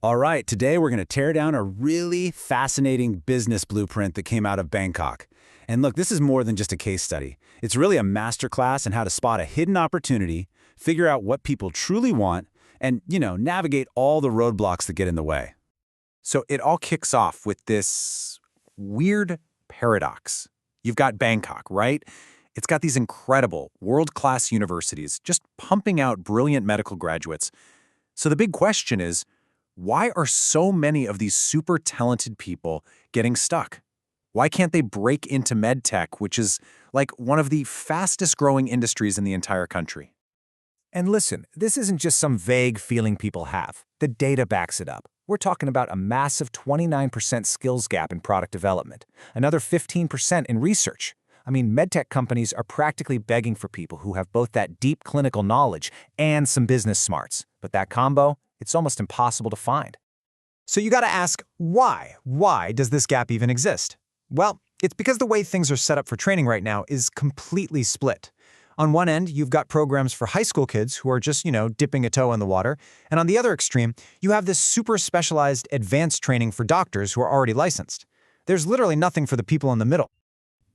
All right, today we're going to tear down a really fascinating business blueprint that came out of Bangkok. And look, this is more than just a case study. It's really a masterclass in how to spot a hidden opportunity, figure out what people truly want, and, navigate all the roadblocks that get in the way. So it all kicks off with this weird paradox. You've got Bangkok, right? It's got these incredible, world-class universities just pumping out brilliant medical graduates. So the big question is, why are so many of these super talented people getting stuck? Why can't they break into MedTech, which is like one of the fastest growing industries in the entire country? And listen, this isn't just some vague feeling people have. The data backs it up. We're talking about a massive 29% skills gap in product development, another 15% in research. I mean, MedTech companies are practically begging for people who have both that deep clinical knowledge and some business smarts. But that combo, it's almost impossible to find. So you got to ask, why? Why does this gap even exist? Well, it's because the way things are set up for training right now is completely split. On one end, you've got programs for high school kids who are just, dipping a toe in the water. And on the other extreme, you have this super specialized advanced training for doctors who are already licensed. There's literally nothing for the people in the middle.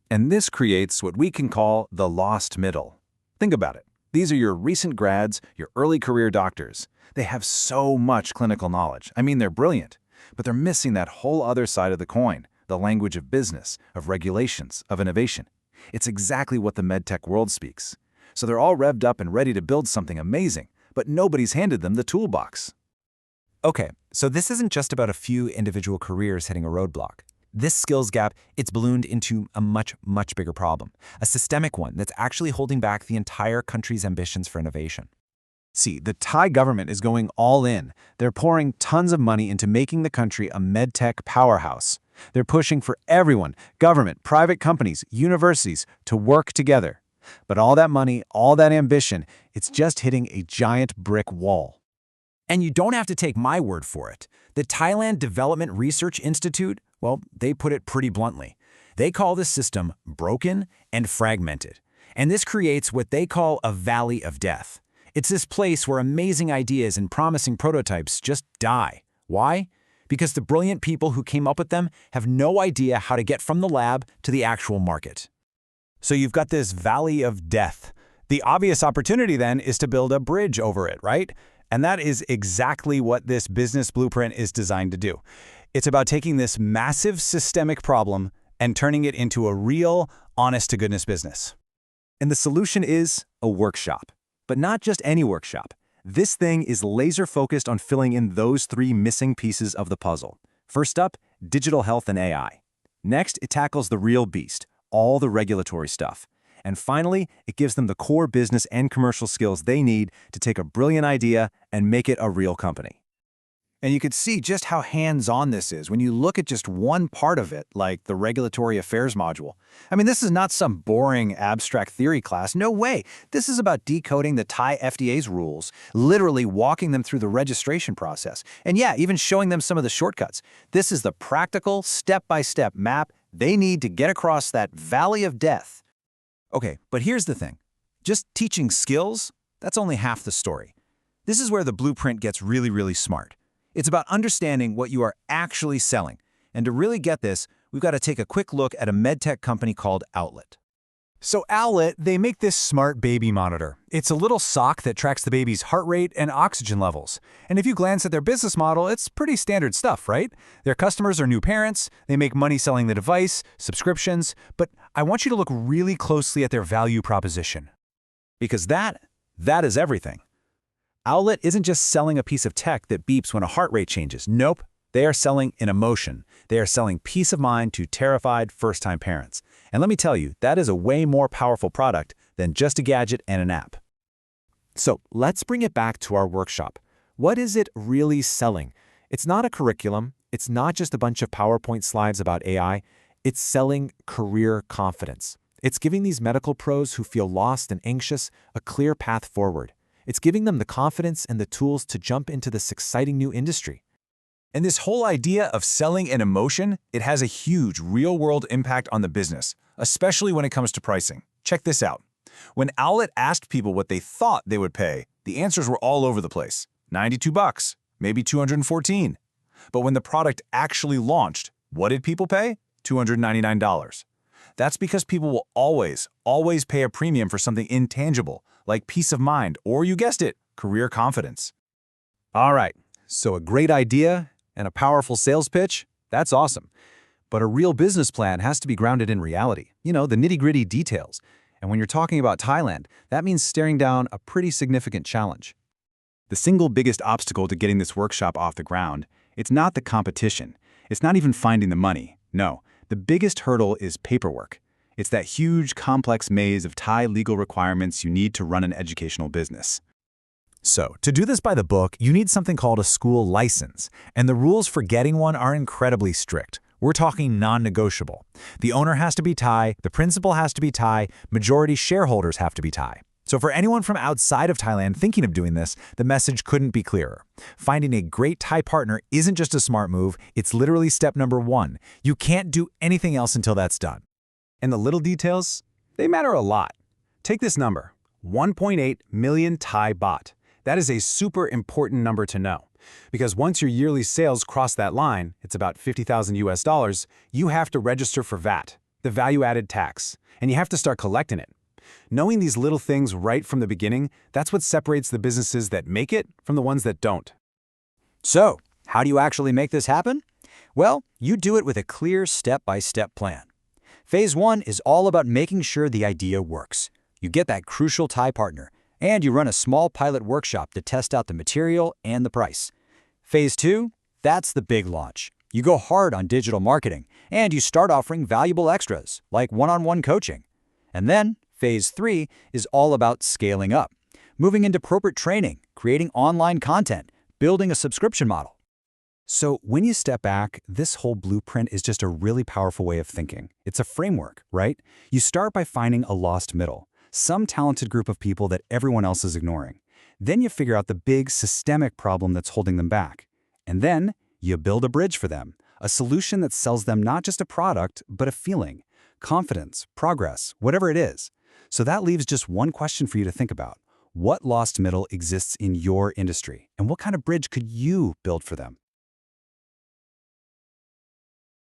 And this creates what we can call the lost middle. Think about it. These are your recent grads, your early career doctors. They have so much clinical knowledge. I mean, they're brilliant, but they're missing that whole other side of the coin, the language of business, of regulations, of innovation. It's exactly what the MedTech world speaks. So they're all revved up and ready to build something amazing, but nobody's handed them the toolbox. Okay, so this isn't just about a few individual careers hitting a roadblock. This skills gap, it's ballooned into a much, much bigger problem, a systemic one that's actually holding back the entire country's ambitions for innovation. See, the Thai government is going all in. They're pouring tons of money into making the country a MedTech powerhouse. They're pushing for everyone, government, private companies, universities, to work together. But all that money, all that ambition, it's just hitting a giant brick wall. And you don't have to take my word for it. The Thailand Development Research Institute, well, they put it pretty bluntly. They call this system broken and fragmented. And this creates what they call a valley of death. It's this place where amazing ideas and promising prototypes just die. Why? Because the brilliant people who came up with them have no idea how to get from the lab to the actual market. So you've got this valley of death. The obvious opportunity then is to build a bridge over it, right? And that is exactly what this business blueprint is designed to do. It's about taking this massive systemic problem and turning it into a real, honest-to-goodness business. And the solution is a workshop. But not just any workshop. This thing is laser-focused on filling in those three missing pieces of the puzzle. First up, digital health and AI. Next, it tackles the real beast, all the regulatory stuff. And finally, it gives them the core business and commercial skills they need to take a brilliant idea and make it a real company. And you could see just how hands-on this is when you look at just one part of it, like the regulatory affairs module. I mean, this is not some boring abstract theory class. No way. This is about decoding the Thai FDA's rules, literally walking them through the registration process, and yeah, even showing them some of the shortcuts. This is the practical, step-by-step map they need to get across that valley of death. Okay, but here's the thing. Just teaching skills, that's only half the story. This is where the blueprint gets really, really smart. It's about understanding what you are actually selling. And to really get this, we've got to take a quick look at a MedTech company called Owlet. So Owlet, they make this smart baby monitor. It's a little sock that tracks the baby's heart rate and oxygen levels. And if you glance at their business model, it's pretty standard stuff, right? Their customers are new parents, they make money selling the device, subscriptions, but I want you to look really closely at their value proposition. Because that is everything. Owlet isn't just selling a piece of tech that beeps when a heart rate changes. Nope. They are selling an emotion. They are selling peace of mind to terrified first-time parents. And let me tell you, that is a way more powerful product than just a gadget and an app. So let's bring it back to our workshop. What is it really selling? It's not a curriculum. It's not just a bunch of PowerPoint slides about AI. It's selling career confidence. It's giving these medical pros who feel lost and anxious a clear path forward. It's giving them the confidence and the tools to jump into this exciting new industry. And this whole idea of selling an emotion, it has a huge real-world impact on the business, especially when it comes to pricing. Check this out. When Owlet asked people what they thought they would pay, the answers were all over the place. $92, Maybe 214. But when the product actually launched, what did people pay? $299. That's because people will always pay a premium for something intangible, like peace of mind, or you guessed it, career confidence. All right, so a great idea and a powerful sales pitch, that's awesome. But a real business plan has to be grounded in reality, the nitty-gritty details. And when you're talking about Thailand, that means staring down a pretty significant challenge. The single biggest obstacle to getting this workshop off the ground, it's not the competition. It's not even finding the money. No, the biggest hurdle is paperwork. It's that huge, complex maze of Thai legal requirements you need to run an educational business. So, to do this by the book, you need something called a school license, and the rules for getting one are incredibly strict. We're talking non-negotiable. The owner has to be Thai, the principal has to be Thai, majority shareholders have to be Thai. So for anyone from outside of Thailand thinking of doing this, the message couldn't be clearer. Finding a great Thai partner isn't just a smart move, it's literally step number 1. You can't do anything else until that's done. And the little details, they matter a lot. Take this number, 1.8 million Thai baht. That is a super important number to know. Because once your yearly sales cross that line, it's about 50,000 US dollars, you have to register for VAT, the value-added tax, and you have to start collecting it. Knowing these little things right from the beginning, that's what separates the businesses that make it from the ones that don't. So, how do you actually make this happen? Well, you do it with a clear step-by-step plan. Phase 1 is all about making sure the idea works. You get that crucial Thai partner, and you run a small pilot workshop to test out the material and the price. Phase 2, that's the big launch. You go hard on digital marketing, and you start offering valuable extras, like one-on-one coaching. And then, Phase 3 is all about scaling up, moving into corporate training, creating online content, building a subscription model. So when you step back, this whole blueprint is just a really powerful way of thinking. It's a framework, right? You start by finding a lost middle, some talented group of people that everyone else is ignoring. Then you figure out the big systemic problem that's holding them back. And then you build a bridge for them, a solution that sells them not just a product, but a feeling, confidence, progress, whatever it is. So that leaves just one question for you to think about. What lost middle exists in your industry? And what kind of bridge could you build for them?